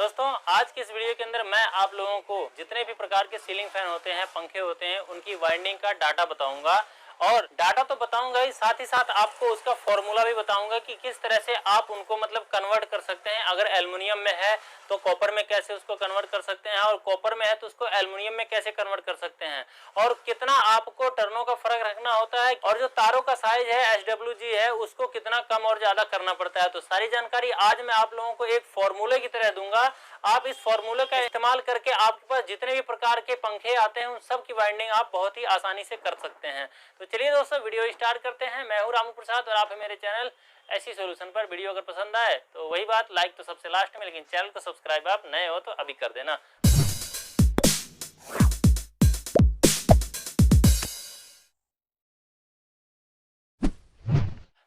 दोस्तों आज के इस वीडियो के अंदर मैं आप लोगों को जितने भी प्रकार के सीलिंग फैन होते हैं, पंखे होते हैं, उनकी वाइंडिंग का डाटा बताऊंगा। और डाटा तो बताऊंगा ही, साथ आपको उसका फॉर्मूला भी बताऊंगा कि किस तरह से आप उनको मतलब कन्वर्ट कर सकते हैं। अगर एल्युमिनियम में है तो कॉपर में कैसे उसको कन्वर्ट कर सकते हैं, और कॉपर में है तो उसको एल्युमिनियम में कैसे कन्वर्ट कर सकते हैं, और कितना आपको टर्नों का फर्क रखना होता है, और जो तारों का साइज है SWG है उसको कितना कम और ज्यादा करना पड़ता है। तो सारी जानकारी आज मैं आप लोगों को एक फॉर्मूले की तरह दूंगा। आप इस फॉर्मूले का इस्तेमाल करके आपके पास जितने भी प्रकार के पंखे आते हैं उन सब की वाइंडिंग आप बहुत ही आसानी से कर सकते हैं। तो चलिए दोस्तों वीडियो स्टार्ट करते हैं। मैं हूं रामू प्रसाद और आप है मेरे चैनल ऐसी सॉल्यूशन पर। वीडियो अगर पसंद आए तो वही बात, लाइक तो सबसे लास्ट में, लेकिन चैनल को सब्सक्राइब आप नए हो तो अभी कर देना।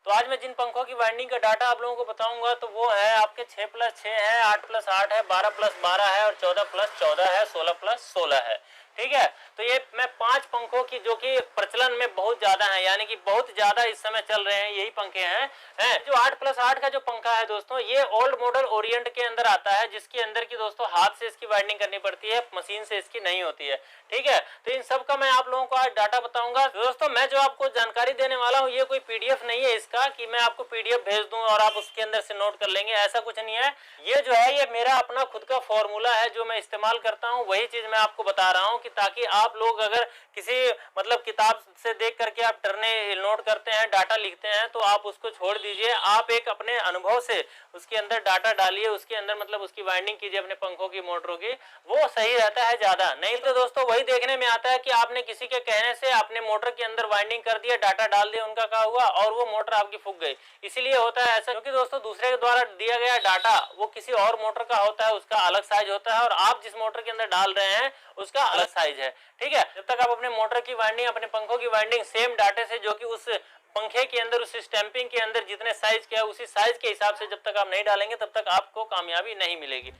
तो आज मैं जिन पंखों की वाइंडिंग का डाटा आप लोगों को बताऊंगा तो वो है आपके 6+6 है, 8+8 है, 12+12 है और 14+14 है, 16+16 है। ठीक है, तो ये मैं 5 पंखों की जो कि प्रचलन में बहुत ज्यादा है, यानी कि बहुत ज्यादा इस समय चल रहे हैं, यही पंखे हैं। जो 8+8 का जो पंखा है दोस्तों, ये ओल्ड मॉडल ओरिएंट के अंदर आता है, जिसके अंदर की दोस्तों हाथ से इसकी वाइंडिंग करनी पड़ती है, मशीन से इसकी नहीं होती है। ठीक है, तो इन सब का मैं आप लोगों को आज डाटा बताऊंगा। दोस्तों मैं जो आपको जानकारी देने वाला हूँ ये कोई PDF नहीं है इसका कि मैं आपको PDF भेज दूं और आप उसके अंदर से नोट कर लेंगे, ऐसा कुछ नहीं है। ये जो है ये मेरा अपना खुद का फॉर्मूला है जो मैं इस्तेमाल करता हूँ, वही चीज मैं आपको बता रहा हूँ कि ताकि आप लोग अगर किसी मतलब किताब से देख करके आप टर्ने नोट करते हैं, डाटा लिखते हैं, तो आप उसको छोड़ दीजिए। आप एक अपने अनुभव से उसके अंदर डाटा डालिए, उसके अंदर मतलब उसकी वाइंडिंग कीजिए अपने पंखों की, मोटरों की, वो सही रहता है ज्यादा। नहीं तो दोस्तों वही देखने में आता है कि आपने किसी के कहने से अपने मोटर के अंदर वाइंडिंग कर दिया, डाटा डाल दिया, उनका क्या हुआ और वो मोटर आपकी फूक गई। इसीलिए होता है ऐसा क्योंकि दोस्तों दूसरे के द्वारा दिया गया डाटा वो किसी और मोटर का होता है, उसका अलग साइज होता है, और आप जिस मोटर के अंदर डाल रहे हैं उसका अलग साइज है। ठीक है, जब तक आप अपने मोटर की वाइंडिंग, अपने पंखों की वाइंडिंग सेम डाटे से, जो कि उस पंखे के अंदर, उस स्टैंपिंग के अंदर जितने साइज के है उसी साइज के हिसाब से जब तक आप नहीं डालेंगे तब तक आपको कामयाबी नहीं मिलेगी।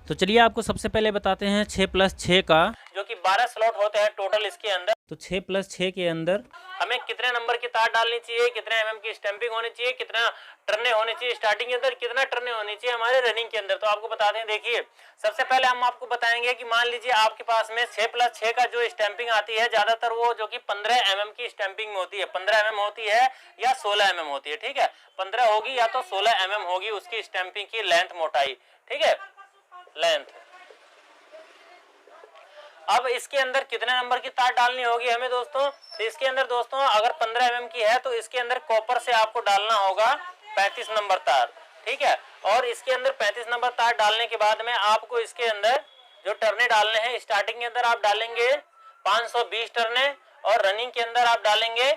तो चलिए आपको सबसे पहले बताते हैं 6+6 का, जो कि 12 स्लॉट होते हैं टोटल इसके अंदर। तो 6+6 के अंदर हमें कितने नंबर की तार डालनी चाहिए, कितने mm की स्टैंपिंग होनी चाहिए, कितना टर्ने होनी चाहिए स्टार्टिंग के अंदर, कितना टर्ने होनी चाहिए हमारे रनिंग के अंदर, तो आपको बता दें। देखिए सबसे पहले हम आपको बताएंगे कि मान लीजिए आपके पास में 6+6 का जो स्टैंपिंग आती है, ज्यादातर वो जो कि 15 mm की स्टैंपिंग में होती है, 15 mm होती है या 16 mm होती है। ठीक है, 15 होगी या तो 16 mm होगी उसकी स्टैंपिंग की लेंथ, मोटाई। ठीक है, लेंथ। अब इसके अंदर कितने नंबर की तार डालनी होगी हमें दोस्तों, तो इसके अंदर दोस्तों अगर 15 mm की है तो इसके अंदर कॉपर से आपको डालना होगा 35 नंबर तार। ठीक है, और इसके अंदर 35 नंबर तार डालने के बाद में आपको इसके अंदर जो टर्ने डालने हैं, स्टार्टिंग के अंदर आप डालेंगे 520 टर्ने और रनिंग के अंदर आप डालेंगे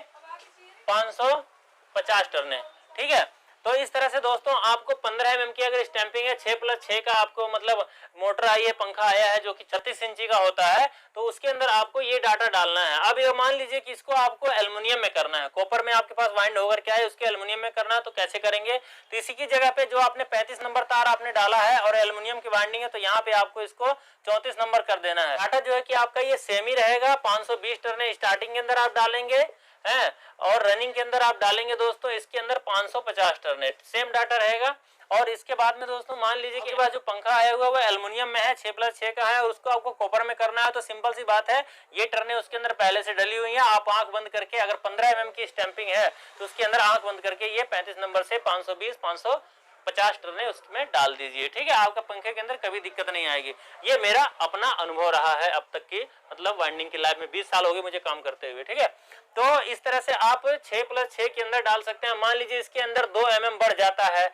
550 टर्ने। ठीक है, तो इस तरह से दोस्तों आपको 15 mm की अगर स्टैंपिंग है, 6+6 का आपको मतलब मोटर आई है, पंखा आया है जो कि 36 इंची का होता है, तो उसके अंदर आपको ये डाटा डालना है। अब ये मान लीजिए कि इसको आपको एल्युमिनियम में करना है, कॉपर में आपके पास वाइंड होकर क्या है, उसके एल्युमिनियम में करना है, तो कैसे करेंगे। तो इसी की जगह पे जो आपने 35 नंबर तार आपने डाला है और एल्युमिनियम की वाइंडिंग है, तो यहाँ पे आपको इसको 34 नंबर कर देना है। डाटा जो है कि आपका ये सेम ही रहेगा, 520 टर्ने स्टार्टिंग के अंदर आप डालेंगे है और रनिंग के अंदर आप डालेंगे दोस्तों इसके अंदर 550 टर्नेट, सेम डाटा रहेगा। और इसके बाद में दोस्तों मान लीजिए कि जो पंखा आया हुआ है वो एल्युमिनियम में है, 6+6 का है, और उसको आपको कॉपर में करना है, तो सिंपल सी बात है, ये टर्ने उसके अंदर पहले से डली हुई है। आप आंख बंद करके, अगर 15 mm की स्टैंपिंग है तो उसके अंदर आंख बंद करके ये 35 नंबर से 520 550 टर्ने उसमें डाल दीजिए। ठीक है, आपका पंखे के अंदर कभी दिक्कत नहीं आएगी। ये मेरा अपना अनुभव रहा है अब तक की मतलब वाइंडिंग की लाइफ में, 20 साल हो गए मुझे काम करते हुए। ठीक है, तो इस तरह से आप 6+6 के अंदर डाल सकते हैं। मान लीजिए इसके अंदर 2 mm बढ़ जाता है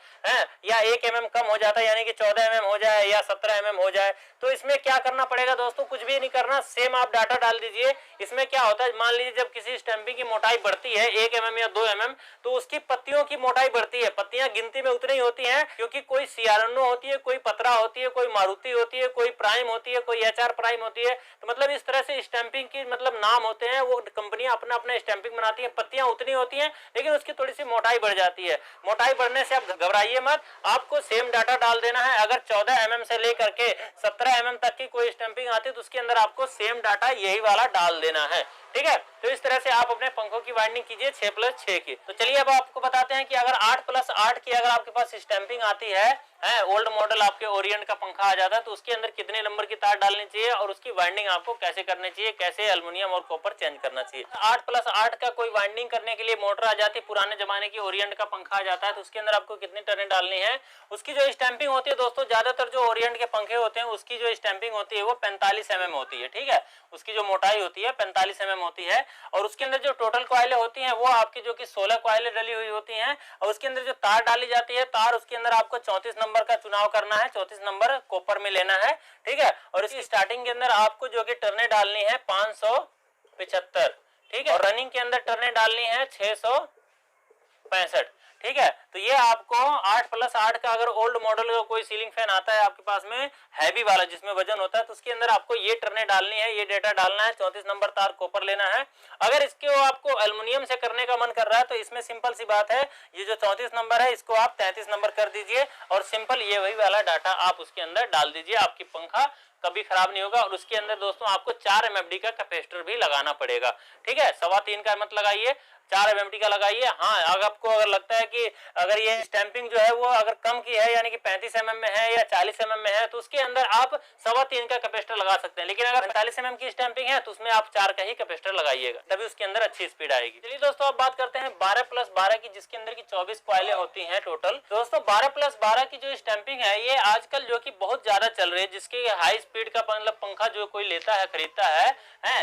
या 1 mm कम हो जाता है, यानी कि 14 mm हो जाए या 17 mm हो जाए, तो इसमें क्या करना पड़ेगा दोस्तों, कुछ भी नहीं करना, सेम आप डाटा डाल दीजिए। इसमें क्या होता है, मान लीजिए जब किसी स्टैंपिंग की मोटाई बढ़ती है 1 mm या 2 mm, तो उसकी पत्तियों की मोटाई बढ़ती है। पत्तियां गिनती में उतनी ही होती हैं क्योंकि कोई CRNO होती है, कोई पत्रा होती है, कोई मारुति होती है, कोई प्राइम होती है, कोई HR प्राइम होती है। तो मतलब इस तरह से स्टैंपिंग की मतलब नाम होते हैं, वो कंपनियां अपना अपने स्टैंपिंग बनाती है, पत्तियां उतनी होती हैं लेकिन उसकी थोड़ी सी मोटाई बढ़ जाती है। मोटाई बढ़ने से आप घबराइए मत, आपको सेम डाटा डाल देना है। अगर 14 mm से लेकर के 17 mm तक की कोई स्टैंपिंग आती है तो उसके अंदर आपको सेम डाटा यही वाला डाल देना है, ठीक है। तो इस तरह से आप अपने पंखों की वाइंडिंग कीजिए 6+6 की। तो चलिए अब आपको बताते हैं कि अगर 8+8 की अगर आपके पास स्टैंपिंग आती है ओल्ड मॉडल आपके ओरिएंट का पंखा आ जाता है तो उसके अंदर कितने नंबर की तार डालनी चाहिए और उसकी वाइंडिंग आपको कैसे करनी चाहिए, कैसे एल्युमिनियम और कॉपर चेंज करना चाहिए। 8+8 का कोई वाइंडिंग करने के लिए मोटर आ जाती है, पुराने जमाने की ओरिएंट का पंखा आ जाता है तो उसके अंदर आपको कितनी टर्नें डालनी है। उसकी जो स्टैंपिंग होती है दोस्तों, ज्यादातर जो ओरिएंट के पंखे होते हैं उसकी जो स्टैंपिंग होती है वो 45 mm होती है, ठीक है। उसकी जो मोटाई होती है 45 mm होती है और उसके अंदर जो टोटल कॉइलें होती हैं वो आपकी जो कि 16 कॉइलें डली हुई होती हैं और उसके अंदर जो तार डाली जाती है, तार उसके अंदर आपको 34 नंबर का चुनाव करना है, 34 नंबर कॉपर में लेना है, ठीक है। और इसकी स्टार्टिंग के अंदर आपको जो कि टर्नें डालनी है 575, ठीक है, और रनिंग के अंदर टर्नें डालनी है 665, ठीक है। तो ये आपको 8+8 का अगर ओल्ड मॉडल का कोई सीलिंग फैन आता है आपके पास में हैवी वाला जिसमें वजन होता है तो उसके अंदर आपको ये टर्नें डालनी है, ये डेटा डालना है, 34 नंबर तार कॉपर लेना है। अगर इसको आपको एल्युमिनियम से करने का मन कर रहा है तो इसमें सिंपल सी बात है, ये जो 34 नंबर है इसको आप 33 नंबर कर दीजिए और सिंपल ये वही वाला डाटा आप उसके अंदर डाल दीजिए, आपकी पंखा कभी खराब नहीं होगा। और उसके अंदर दोस्तों आपको 4 MFD का कैपेसिटर भी लगाना पड़ेगा, ठीक है। 3.25 का मत लगाइए, 4 MFD का लगाइए। हाँ, अगर आपको अगर लगता है कि अगर ये स्टैंपिंग जो है वो अगर कम की है यानी कि 35 mm में है या 40 mm में है तो उसके अंदर आप 3.25 का कैपेसिटर लगा सकते हैं, लेकिन अगर 45 mm की स्टैंपिंग है तो उसमें आप 4 का ही कैपेसिटर लगाइएगा, तभी उसके अंदर अच्छी स्पीड आएगी। चलिए दोस्तों अब बात करते हैं 12+12 की, जिसके अंदर की 24 कॉइलें होती हैं टोटल। दोस्तों 12+12 की जो स्टैंपिंग है ये आजकल जो कि बहुत ज्यादा चल रही है, जिसकी हाई स्पीड का मतलब पंखा जो कोई लेता है खरीदता है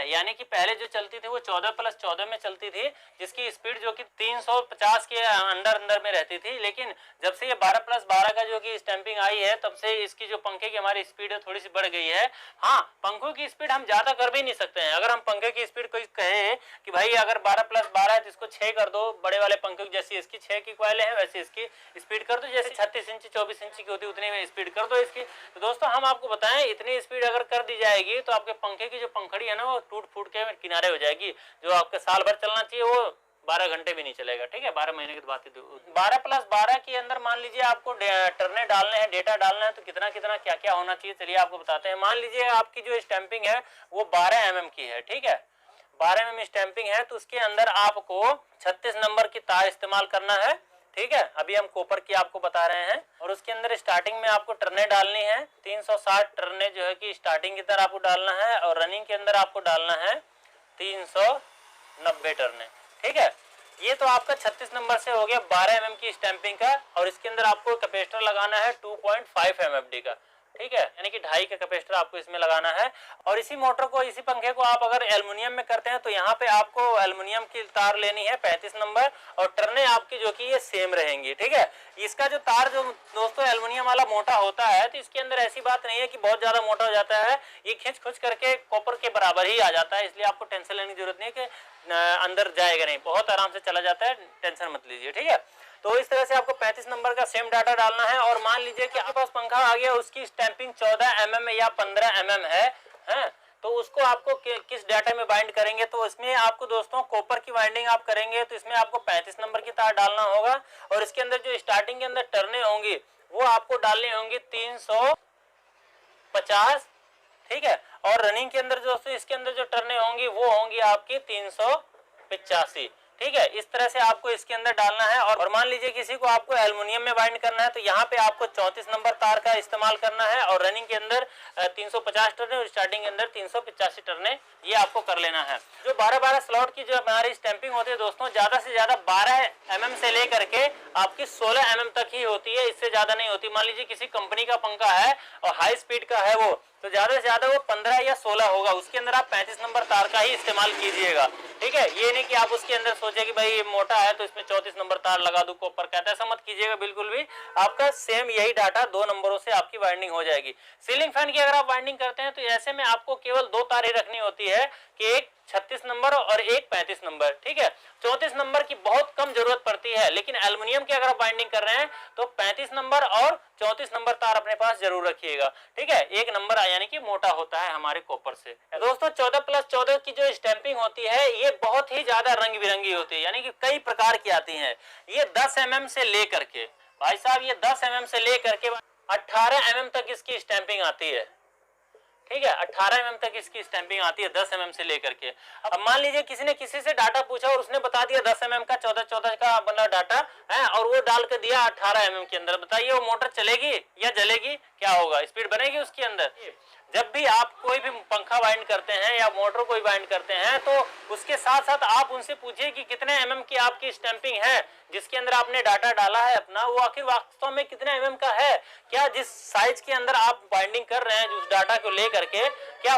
यानी कि पहले जो चलती थी वो 14+14 में चलती थी, जिसकी स्पीड जो कि 350 के अंदर में रहती थी। लेकिन जब से ये 12+12 का जो कि स्टैंपिंग आई है तब से इसकी जो पंखे की हमारी स्पीड है थोड़ी सी बढ़ गई है। हाँ, पंखों की स्पीड हम ज्यादा कर भी नहीं सकते हैं। अगर हम पंखे की स्पीड कोई कहे कि भाई अगर 12+12 है तो इसको 6 कर दो, बड़े वाले पंखे जैसी इसकी 6 की कॉइलें हैं वैसे इसकी स्पीड कर दो, जैसे 36 इंची 24 इंची की होती है उतनी में स्पीड कर दो इसकी। तो दोस्तों हम आपको बताएं इतनी स्पीड अगर कर दी जाएगी तो आपके पंखे की जो पंखड़ी है ना वो टूट फूट के किनारे हो जाएगी। जो आपके साल भर चलना चाहिए वो 12 घंटे भी नहीं चलेगा, ठीक है, 12 महीने की बात है। 12+12 के अंदर मान लीजिए आपको टर्ने डालने हैं, डेटा डालना है तो कितना कितना क्या क्या होना चाहिए चलिए आपको बताते हैं। मान लीजिए आपकी जो स्टैंपिंग है वो 12 mm की है, ठीक है, 12 mm स्टैंपिंग है तो उसके अंदर आपको 36 नंबर की तार इस्तेमाल करना है, ठीक है। अभी हम कॉपर की आपको बता रहे हैं और उसके अंदर स्टार्टिंग में आपको टर्ने डालनी है 360 टर्ने जो है कि स्टार्टिंग की तरह आपको डालना है और रनिंग के अंदर आपको डालना है 390 टर्ने, ठीक है। ये तो आपका 36 नंबर से हो गया 12 mm की स्टैंपिंग का और इसके अंदर आपको कैपेसिटर लगाना है 2.5 MFD का, ठीक है, यानी कि 2.5 का कैपेसिटर आपको इसमें लगाना है। और इसी मोटर को इसी पंखे को आप अगर एल्युमिनियम में करते हैं तो यहाँ पे आपको एल्युमिनियम की तार लेनी है 35 नंबर और टर्ने आपकी जो कि ये सेम रहेंगी, ठीक है। इसका जो तार जो दोस्तों एल्युमिनियम वाला मोटा होता है तो इसके अंदर ऐसी बात नहीं है कि बहुत ज्यादा मोटा हो जाता है, ये खींच खुच करके कॉपर के बराबर ही आ जाता है, इसलिए आपको टेंशन लेने की जरूरत नहीं है कि अंदर जाएगा नहीं, बहुत आराम से चला जाता है, टेंशन मत लीजिए, ठीक है। तो इस तरह से आपको 35 नंबर का सेम डाटा डालना है और मान लीजिए कि आपके पास पंखा आ गया उसकी स्टैंपिंग 14 mm या 15 mm है तो उसको आपको किस डाटा में बाइंड करेंगे तो इसमें आपको दोस्तों कॉपर की बाइंडिंग आप करेंगे तो इसमें आपको 35 नंबर की तार डालना होगा और इसके अंदर जो स्टार्टिंग के अंदर टर्ने होंगी वो आपको डालनी होंगी 350, ठीक है, और रनिंग के अंदर दोस्तों इसके अंदर जो टर्ने होंगी वो होंगी आपकी 385, ठीक है। इस तरह से आपको इसके अंदर डालना है और मान लीजिए किसी को आपको एल्युमिनियम में बाइंड करना है तो यहाँ पे आपको 34 नंबर तार का इस्तेमाल करना है और रनिंग के अंदर 350 टर्ने और स्टार्टिंग के अंदर 385 टर्ने ये आपको कर लेना है। जो 12-12 स्लॉट की जो हमारी स्टैंपिंग होती है दोस्तों ज्यादा से ज्यादा 12 mm से लेकर के आपकी 16 mm तक ही होती है, इससे ज्यादा नहीं होती। मान लीजिए किसी कंपनी का पंखा है और हाई स्पीड का है वो तो ज्यादा से ज्यादा वो 15 या 16 होगा, उसके अंदर आप 35 नंबर तार का ही इस्तेमाल कीजिएगा, ठीक है। ये नहीं कि आप उसके अंदर सोचे कि भाई मोटा है तो इसमें 34 नंबर तार लगा दूं कॉपर का, ऐसा मत कीजिएगा बिल्कुल भी। आपका सेम यही डाटा 2 नंबरों से आपकी वाइंडिंग हो जाएगी। सीलिंग फैन की अगर आप वाइंडिंग करते हैं तो ऐसे में आपको केवल 2 तार ही रखनी होती है कि एक 36 नंबर और एक 35 नंबर, ठीक है। 34 नंबर की बहुत कम जरूरत पड़ती है, लेकिन एल्युमिनियम की अगर आप बाइंडिंग कर रहे हैं तो 35 नंबर और 34 नंबर तार अपने पास जरूर रखिएगा, ठीक है। एक नंबर यानी कि मोटा होता है हमारे कॉपर से। दोस्तों 14+14 की जो स्टैंपिंग होती है ये बहुत ही ज्यादा रंग बिरंगी होती है, यानी कि कई प्रकार की आती है। ये 10 mm से लेकर के, भाई साहब ये 10 mm से लेकर के 18 mm तक इसकी स्टैंपिंग आती है, ठीक है। 18 mm तक इसकी स्टैंपिंग आती है 10 mm से लेकर के। अब मान लीजिए किसी ने किसी से डाटा पूछा और उसने बता दिया 10 mm का 14-14 का बना डाटा है और वो डाल कर दिया 18 mm के अंदर, बताइए वो मोटर चलेगी या जलेगी, क्या होगा, स्पीड बनेगी उसके अंदर। जब भी आप कोई भी पंखा वाइंड करते हैं या मोटर को वाइंड करते हैं तो उसके साथ साथ आप उनसे पूछिए कि कितने mm की आपकी स्टैंपिंग है, जिसके अंदर आपने डाटा डाला है अपना वो आखिर वास्तव में कितने mm का है। क्या जिस साइज के अंदर आप बाइंडिंग कर रहे हैं उस डाटा को लेकर के, क्या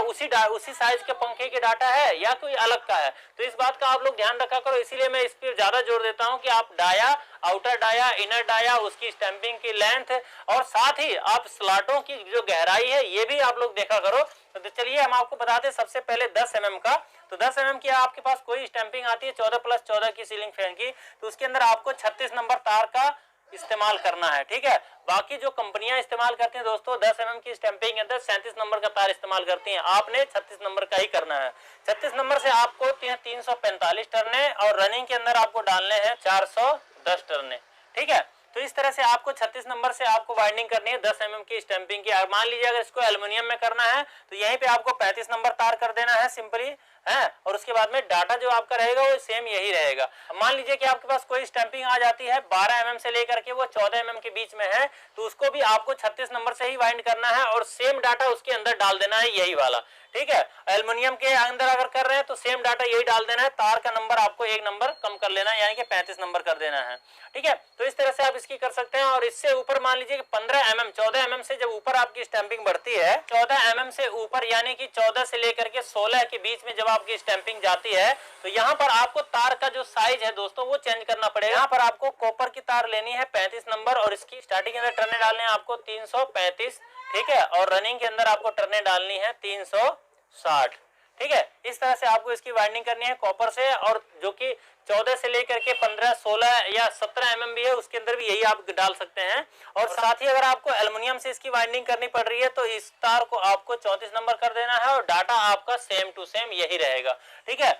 उसी साइज के पंखे के डाटा है या कोई अलग का है। तो इस बात का आप लोग ध्यान रखा करो, इसीलिए मैं इस पर ज्यादा जोर देता हूं कि आप dia, outer dia, inner dia, उसकी स्टैंपिंग की लेंथ और साथ ही आप स्लॉटों की जो गहराई है ये भी आप लोग देखा करो। तो चलिए हम आपको बताते हैं सबसे पहले 10 mm का। तो 10 mm की आपके पास कोई स्टैंपिंग आती है 14+14 की सीलिंग फैन की, तो उसके अंदर आपको 36 नंबर तार का इस्तेमाल करना है, ठीक है। बाकी जो कंपनियां इस्तेमाल करती हैं दोस्तों 10 mm की स्टैंपिंग के अंदर 37 नंबर का तार इस्तेमाल करती हैं, आपने 36 नंबर का ही करना है। 36 नंबर से आपको 345 टर्ने और रनिंग के अंदर आपको डालने हैं 410 टर्ने, ठीक है। तो इस तरह से आपको 36 नंबर से आपको वाइंडिंग करनी है 10 mm की स्टैंपिंग की। मान लीजिए अगर इसको एल्युमिनियम में करना है तो यहीं पे आपको 35 नंबर तार कर देना है सिंपली है, और उसके बाद में डाटा जो आपका रहेगा वो सेम यही रहेगा। मान लीजिए कि आपके पास कोई स्टैंपिंग आ जाती है 12 mm से लेकर के वो 14 mm के बीच में है, तो उसको भी आपको 36 नंबर से ही वाइंड करना है और सेम डाटा उसके अंदर डाल देना है यही वाला, ठीक है। एल्युमिनियम के अंदर अगर कर रहे हैं तो सेम डाटा यही डाल देना है, तार का नंबर आपको एक नंबर कम कर लेना है यानी कि 35 नंबर कर देना है, ठीक है। तो इस तरह से आप इसकी कर सकते हैं। और इससे ऊपर मान लीजिए कि 15 mm 14 mm से जब ऊपर आपकी स्टैंपिंग बढ़ती है, 14 mm से ऊपर यानी कि 14 से लेकर के 16 के बीच में जब आपकी स्टैंपिंग जाती है तो यहाँ पर आपको तार का जो साइज है दोस्तों वो चेंज करना पड़ेगा। यहाँ पर आपको कॉपर की तार लेनी है 35 नंबर और इसकी स्टार्टिंग के अंदर टर्ने डालने हैं आपको 335, ठीक है, और रनिंग के अंदर आपको टर्ने डालनी है 360, ठीक है। इस तरह से आपको इसकी वाइंडिंग करनी है कॉपर से, और जो कि 14 से लेकर के 15, 16 या 17 mm भी है उसके अंदर भी यही आप डाल सकते हैं। और साथ ही अगर आपको एल्युमिनियम से इसकी वाइंडिंग करनी पड़ रही है तो इस तार को आपको 34 नंबर कर देना है और डाटा आपका सेम टू सेम यही रहेगा, ठीक है।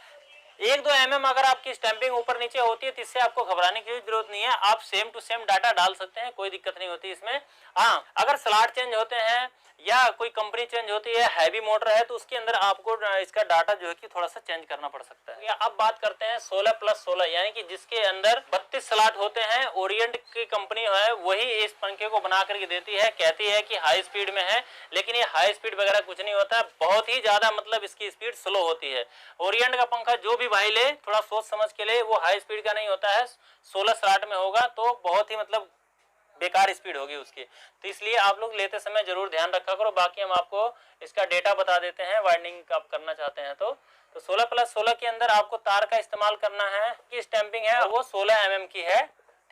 1-2 mm अगर आपकी स्टैंपिंग ऊपर नीचे होती है तो इससे आपको घबराने की जरूरत नहीं है, आप सेम टू सेम डाटा डाल सकते हैं, कोई दिक्कत नहीं होती इसमें। हाँ, अगर स्लॉट चेंज होते हैं या कोई कंपनी चेंज होती है, हैवी मोटर है, तो उसके अंदर आपको इसका डाटा जो है कि थोड़ा सा चेंज करना पड़ सकता है। अब बात करते हैं 16+16 यानी कि जिसके अंदर 32 स्लॉट होते हैं। ओरिएंट की कंपनी है वही इस पंखे को बना करके देती है, कहती है कि हाई स्पीड में है, लेकिन ये हाई स्पीड वगैरह कुछ नहीं होता, बहुत ही ज्यादा मतलब इसकी स्पीड स्लो होती है। ओरिएंट का पंखा जो भी भाई ले थोड़ा सोच समझ के ले, वो हाई स्पीड का नहीं होता है, 16 स्लॉट में होगा तो बहुत ही मतलब बेकार स्पीड होगी उसकी, तो इसलिए आप लोग लेते समय जरूर ध्यान रखा करो। बाकी हम आपको इसका डेटा बता देते हैं वाइंडिंग आप करना चाहते हैं तो 16+16 के अंदर आपको तार का इस्तेमाल करना है कि स्टैंपिंग है वो 16 mm की है,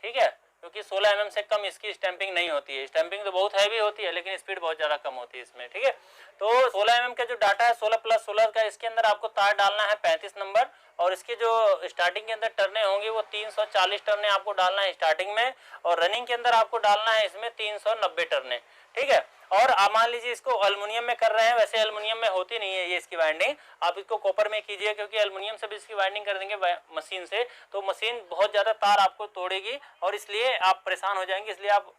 ठीक है, क्योंकि 16 mm से कम इसकी स्टैंपिंग नहीं होती है। स्टैंपिंग तो बहुत हैवी होती है लेकिन स्पीड बहुत ज्यादा कम होती है इसमें, ठीक है। तो 16 mm का जो डाटा है 16+16 का, इसके अंदर आपको तार डालना है 35 नंबर और इसके जो स्टार्टिंग के अंदर टर्ने होंगी वो 340 टर्ने आपको डालना है स्टार्टिंग में, और रनिंग के अंदर आपको डालना है इसमें 390 टर्ने, ठीक है। और आप मान लीजिए इसको एल्युमिनियम में कर रहे हैं, वैसे एल्युमिनियम में होती नहीं है ये इसकी वाइंडिंग, आप इसको कॉपर में कीजिए, क्योंकि एल्युमिनियम से भी इसकी वाइंडिंग कर देंगे मशीन से तो मशीन बहुत ज्यादा तार आपको तोड़ेगी और इसलिए आप परेशान हो जाएंगे, इसलिए आप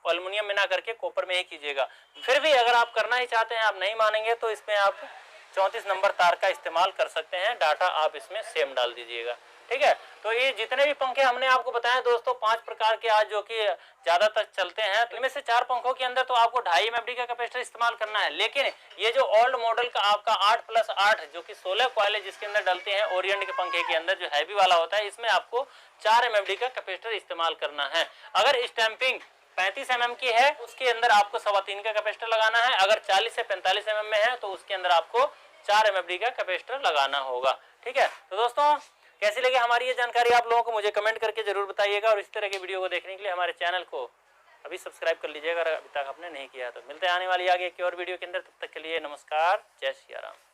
एल्युमिनियम में ना करके कॉपर में ही कीजिएगा। फिर भी अगर आप करना ही चाहते हैं, आप नहीं मानेंगे तो इसमें आप 34 नंबर तार का इस्तेमाल कर सकते हैं, डाटा आप इसमें सेम डाल दीजिएगा, ठीक है। तो ये जितने भी पंखे हमने आपको बताए दोस्तों 5 प्रकार के आज जो कि ज्यादातर चलते हैं, तो इनमें से 4 पंखों के अंदर तो आपको 2.5 MFD का कैपेसिटर इस्तेमाल करना है, लेकिन ये जो ओल्ड मॉडल का आपका 8+8 जो कि 16 कॉइल जिसके अंदर डलते हैं ओरिएंट के पंखे के अंदर जो हैवी वाला होता है, इसमें आपको 4 MFD का कैपेसिटर इस्तेमाल करना है। अगर स्टैंपिंग 35 mm की है उसके अंदर आपको 3.25 का कैपेसिटर लगाना है, अगर 40 से 45 mm में है तो उसके अंदर आपको 4 MFD का कैपेसिटर लगाना होगा, ठीक है। तो दोस्तों कैसी लगी हमारी ये जानकारी आप लोगों को मुझे कमेंट करके जरूर बताइएगा, और इस तरह के वीडियो को देखने के लिए हमारे चैनल को अभी सब्सक्राइब कर लीजिएगा अगर अभी तक आपने नहीं किया तो। मिलते हैं आने वाली आगे की और वीडियो के अंदर, तब तक के लिए नमस्कार, जय सिया राम।